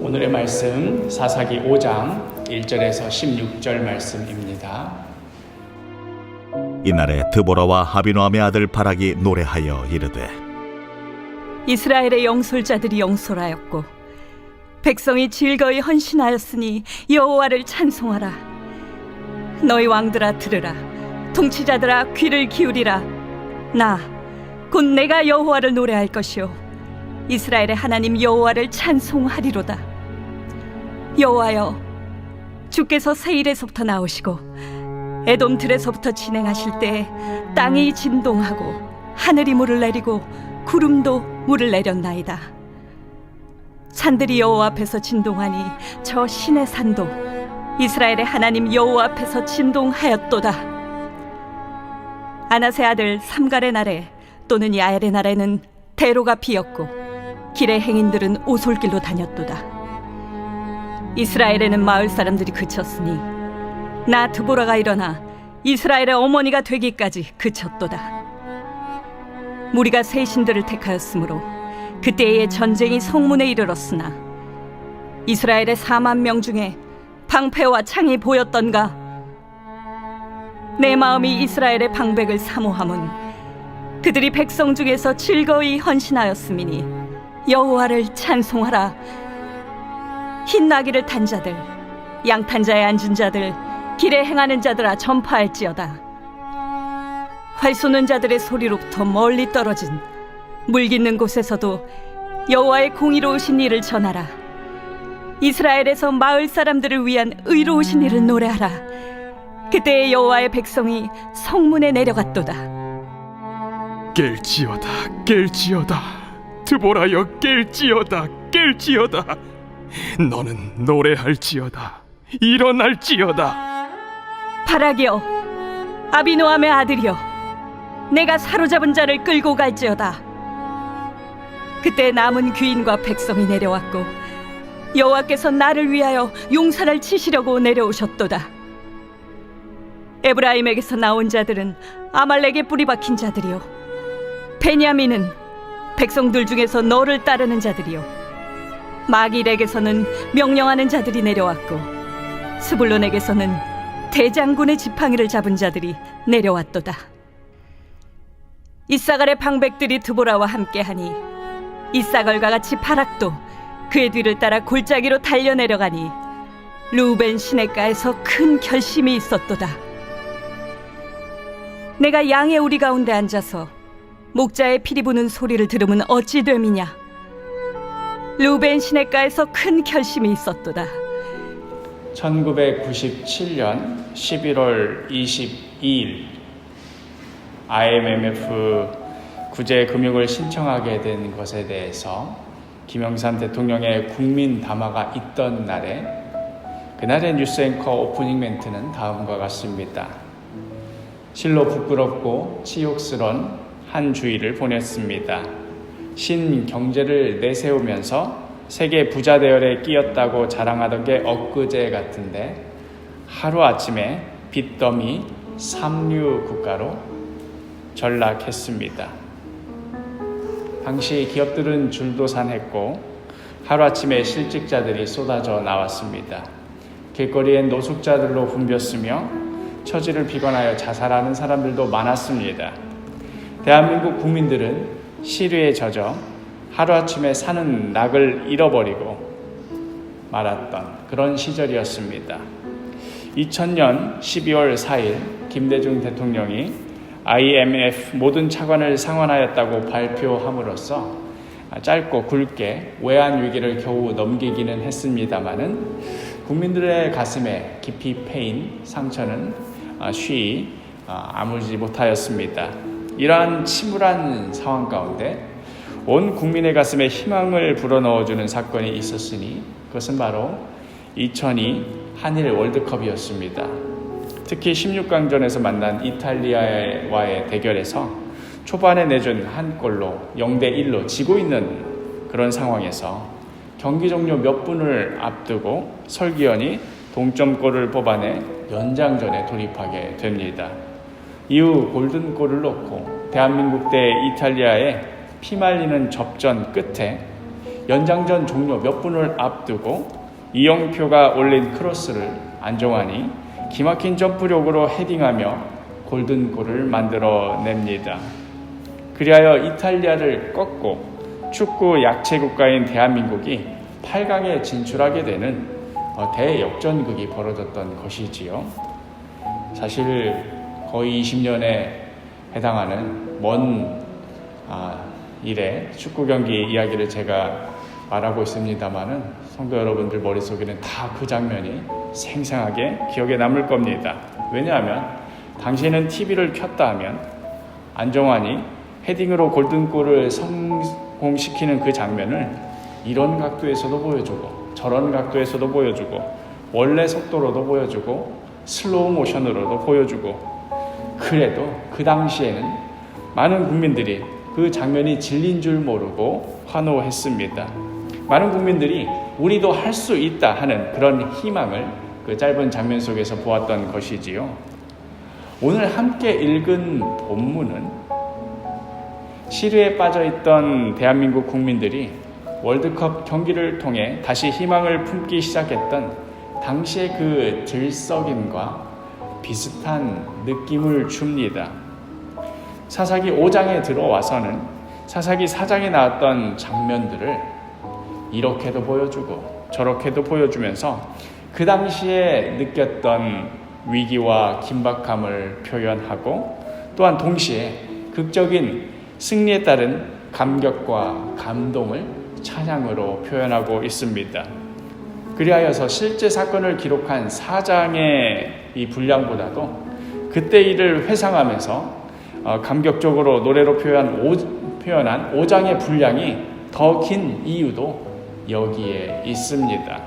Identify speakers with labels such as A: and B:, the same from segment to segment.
A: 오늘의 말씀 사사기 5장 1절에서 16절 말씀입니다.
B: 이날에 드보라와 아비노함의 아들 바락이 노래하여 이르되
C: 이스라엘의 영솔자들이 영솔하였고 백성이 즐거이 헌신하였으니 여호와를 찬송하라. 너희 왕들아 들으라. 통치자들아 귀를 기울이라. 나 곧 내가 여호와를 노래할 것이요 이스라엘의 하나님 여호와를 찬송하리로다. 여호와여, 주께서 세일에서부터 나오시고 에돔 들에서부터 진행하실 때 땅이 진동하고 하늘이 물을 내리고 구름도 물을 내렸나이다. 산들이 여호와 앞에서 진동하니 저 신의 산도 이스라엘의 하나님 여호와 앞에서 진동하였도다. 아나세 아들 삼갈의 날에 또는 야엘의 날에는 대로가 비었고 길의 행인들은 오솔길로 다녔도다. 이스라엘에는 마을 사람들이 그쳤으니 나 드보라가 일어나 이스라엘의 어머니가 되기까지 그쳤도다. 무리가 새 신들을 택하였으므로 그때의 전쟁이 성문에 이르렀으나 이스라엘의 4만 명 중에 방패와 창이 보였던가. 내 마음이 이스라엘의 방백을 사모함은 그들이 백성 중에서 즐거이 헌신하였음이니 여호와를 찬송하라. 흰 나귀를 탄 자들, 양탄자에 앉은 자들, 길에 행하는 자들아 전파할지어다. 활 쏘는 자들의 소리로부터 멀리 떨어진 물 깃는 곳에서도 여호와의 공의로우신 일을 전하라. 이스라엘에서 마을 사람들을 위한 의로우신 일을 노래하라. 그때의 여호와의 백성이 성문에 내려갔도다.
D: 깰지어다, 깰지어다. 드보라여, 깰지어다, 깰지어다. 너는 노래할지어다, 일어날지어다.
C: 바락이여, 아비노함의 아들이여, 내가 사로잡은 자를 끌고 갈지어다. 그때 남은 귀인과 백성이 내려왔고 여호와께서 나를 위하여 용사를 치시려고 내려오셨도다. 에브라임에게서 나온 자들은 아말렉에 뿌리 박힌 자들이요 베냐민은 백성들 중에서 너를 따르는 자들이요 마길에게서는 명령하는 자들이 내려왔고 스불론에게서는 대장군의 지팡이를 잡은 자들이 내려왔도다. 이사갈의 방백들이 드보라와 함께하니 이사갈과 같이 바락도 그의 뒤를 따라 골짜기로 달려내려가니 루벤 시냇가에서 큰 결심이 있었도다. 내가 양의 우리 가운데 앉아서 목자의 피리 부는 소리를 들으면 어찌 됨이냐. 루벤 시냇가에서 큰 결심이 있었도다.
A: 1997년 11월 22일 IMF 구제 금융을 신청하게 된 것에 대해서 김영삼 대통령의 국민 담화가 있던 날에 그날의 뉴스앵커 오프닝 멘트는 다음과 같습니다. 실로 부끄럽고 치욕스런 한 주일을 보냈습니다. 신경제를 내세우면서 세계 부자 대열에 끼었다고 자랑하던 게 엊그제 같은데 하루아침에 빚더미 삼류 국가로 전락했습니다. 당시 기업들은 줄도산했고 하루아침에 실직자들이 쏟아져 나왔습니다. 길거리엔 노숙자들로 붐볐으며 처지를 비관하여 자살하는 사람들도 많았습니다. 대한민국 국민들은 시류에 젖어 하루아침에 사는 낙을 잃어버리고 말았던 그런 시절이었습니다. 2000년 12월 4일 김대중 대통령이 IMF 모든 차관을 상환하였다고 발표함으로써 짧고 굵게 외환위기를 겨우 넘기기는 했습니다마는 국민들의 가슴에 깊이 패인 상처는 쉬이 아물지 못하였습니다. 이러한 침울한 상황 가운데 온 국민의 가슴에 희망을 불어넣어주는 사건이 있었으니 그것은 바로 2002 한일 월드컵이었습니다. 특히 16강전에서 만난 이탈리아와의 대결에서 초반에 내준 한 골로 0대1로 지고 있는 그런 상황에서 경기 종료 몇 분을 앞두고 설기현이 동점골을 뽑아내 연장전에 돌입하게 됩니다. 이후 골든골을 넣고 대한민국 대 이탈리아의 피말리는 접전 끝에 연장전 종료 몇 분을 앞두고 이영표가 올린 크로스를 안정환이 기막힌 점프력으로 헤딩하며 골든골을 만들어냅니다. 그리하여 이탈리아를 꺾고 축구 약체 국가인 대한민국이 8강에 진출하게 되는 대역전극이 벌어졌던 것이지요. 사실 거의 20년에 해당하는 먼 일의 축구 경기 이야기를 제가 말하고 있습니다만은 성도 여러분들 머릿속에는 다 그 장면이 생생하게 기억에 남을 겁니다. 왜냐하면 당시에는 TV를 켰다 하면 안정환이 헤딩으로 골든골을 성공시키는 그 장면을 이런 각도에서도 보여주고 저런 각도에서도 보여주고 원래 속도로도 보여주고 슬로우 모션으로도 보여주고, 그래도 그 당시에는 많은 국민들이 그 장면이 진리인 줄 모르고 환호했습니다. 많은 국민들이 우리도 할 수 있다 하는 그런 희망을 그 짧은 장면 속에서 보았던 것이지요. 오늘 함께 읽은 본문은 시류에 빠져있던 대한민국 국민들이 월드컵 경기를 통해 다시 희망을 품기 시작했던 당시의 그 들썩임과 비슷한 느낌을 줍니다. 사사기 5장에 들어와서는 사사기 4장에 나왔던 장면들을 이렇게도 보여주고 저렇게도 보여주면서 그 당시에 느꼈던 위기와 긴박함을 표현하고, 또한 동시에 극적인 승리에 따른 감격과 감동을 찬양으로 표현하고 있습니다. 그리하여서 실제 사건을 기록한 4장의 이 분량보다도 그때 일을 회상하면서 감격적으로 노래로 표현한 5장의 분량이 더 긴 이유도 여기에 있습니다.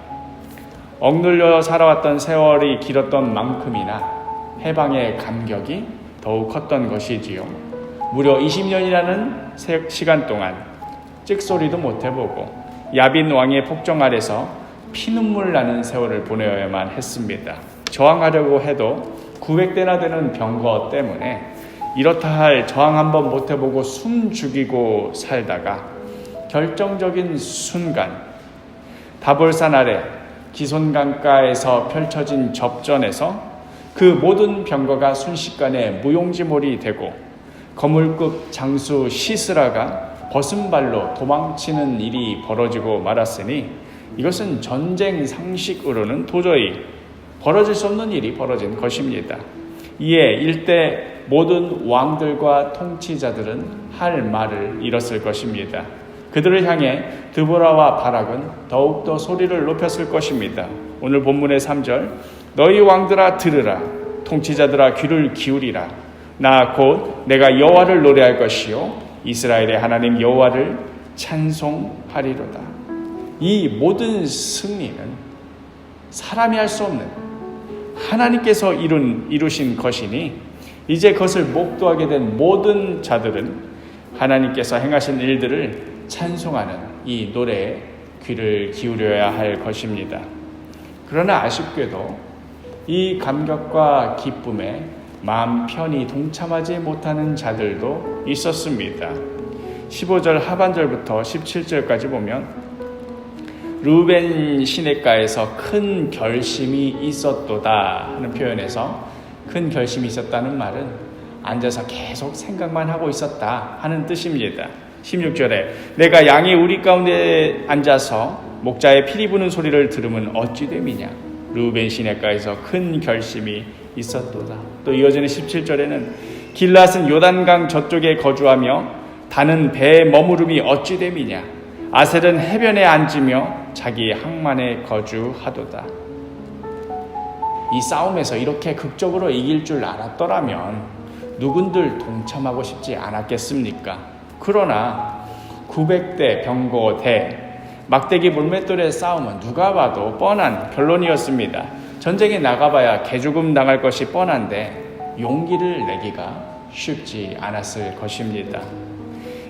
A: 억눌려 살아왔던 세월이 길었던 만큼이나 해방의 감격이 더욱 컸던 것이지요. 무려 20년이라는 시간 동안 찍소리도 못해보고 야빈 왕의 폭정 아래서 피눈물 나는 세월을 보내야만 했습니다. 저항하려고 해도 900대나 되는 병거 때문에 이렇다 할 저항 한번 못해보고 숨 죽이고 살다가 결정적인 순간 다볼산 아래 기손강가에서 펼쳐진 접전에서 그 모든 병거가 순식간에 무용지몰이 되고 거물급 장수 시스라가 벗은발로 도망치는 일이 벌어지고 말았으니 이것은 전쟁 상식으로는 도저히 벌어질 수 없는 일이 벌어진 것입니다. 이에 일대 모든 왕들과 통치자들은 할 말을 잃었을 것입니다. 그들을 향해 드보라와 바락은 더욱더 소리를 높였을 것입니다. 오늘 본문의 3절, 너희 왕들아 들으라, 통치자들아 귀를 기울이라. 나 곧 내가 여호와를 노래할 것이요 이스라엘의 하나님 여호와를 찬송하리로다. 이 모든 승리는 사람이 할 수 없는 하나님께서 이루신 것이니 이제 그것을 목도하게 된 모든 자들은 하나님께서 행하신 일들을 찬송하는 이 노래에 귀를 기울여야 할 것입니다. 그러나 아쉽게도 이 감격과 기쁨에 마음 편히 동참하지 못하는 자들도 있었습니다. 15절 하반절부터 17절까지 보면 루벤 시냇가에서 큰 결심이 있었도다 하는 표현에서 큰 결심이 있었다는 말은 앉아서 계속 생각만 하고 있었다 하는 뜻입니다. 16절에 내가 양이 우리 가운데 앉아서 목자의 피리 부는 소리를 들으면 어찌 됨이냐. 루벤 시냇가에서 큰 결심이 있었도다. 또 이어지는 17절에는 길랏은 요단강 저쪽에 거주하며 다는 배에 머무름이 어찌 됨이냐. 아셀은 해변에 앉으며 자기 항만에 거주하도다. 이 싸움에서 이렇게 극적으로 이길 줄 알았더라면 누군들 동참하고 싶지 않았겠습니까? 그러나 900대 병거 대 막대기 물맷돌의 싸움은 누가 봐도 뻔한 변론이었습니다. 전쟁에 나가봐야 개죽음 당할 것이 뻔한데 용기를 내기가 쉽지 않았을 것입니다.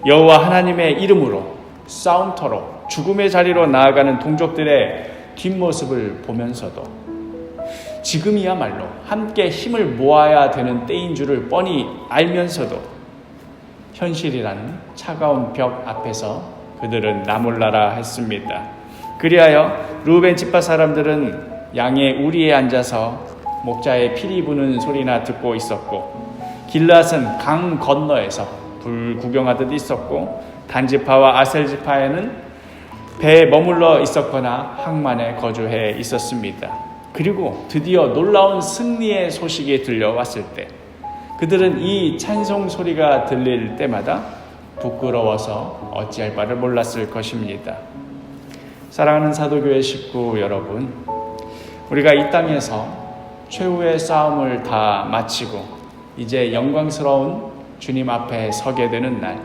A: 여호와 하나님의 이름으로 싸움터로 죽음의 자리로 나아가는 동족들의 뒷모습을 보면서도 지금이야말로 함께 힘을 모아야 되는 때인 줄을 뻔히 알면서도 현실이라는 차가운 벽 앞에서 그들은 나몰라라 했습니다. 그리하여 루벤 지파 사람들은 양의 우리에 앉아서 목자의 피리 부는 소리나 듣고 있었고, 길앗은 강 건너에서 불 구경하듯 있었고, 단 지파와 아셀 지파에는 배에 머물러 있었거나 항만에 거주해 있었습니다. 그리고 드디어 놀라운 승리의 소식이 들려왔을 때 그들은 이 찬송 소리가 들릴 때마다 부끄러워서 어찌할 바를 몰랐을 것입니다. 사랑하는 사도교회 식구 여러분, 우리가 이 땅에서 최후의 싸움을 다 마치고 이제 영광스러운 주님 앞에 서게 되는 날,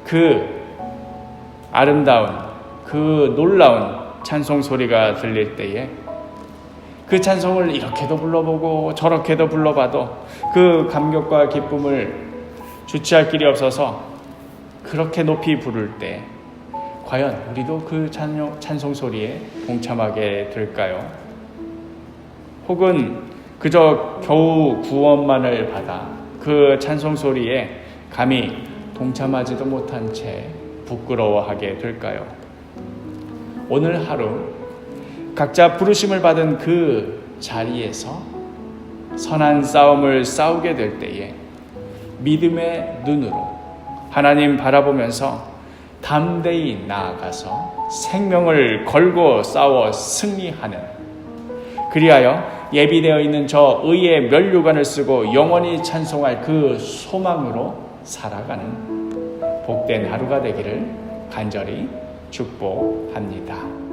A: 그 아름다운, 그 놀라운 찬송 소리가 들릴 때에 그 찬송을 이렇게도 불러보고 저렇게도 불러봐도 그 감격과 기쁨을 주체할 길이 없어서 그렇게 높이 부를 때 과연 우리도 그 찬송 소리에 동참하게 될까요? 혹은 그저 겨우 구원만을 받아 그 찬송 소리에 감히 동참하지도 못한 채 부끄러워하게 될까요? 오늘 하루 각자 부르심을 받은 그 자리에서 선한 싸움을 싸우게 될 때에 믿음의 눈으로 하나님 바라보면서 담대히 나아가서 생명을 걸고 싸워 승리하는, 그리하여 예비되어 있는 저 의의 면류관을 쓰고 영원히 찬송할 그 소망으로 살아가는 복된 하루가 되기를 간절히 축복합니다.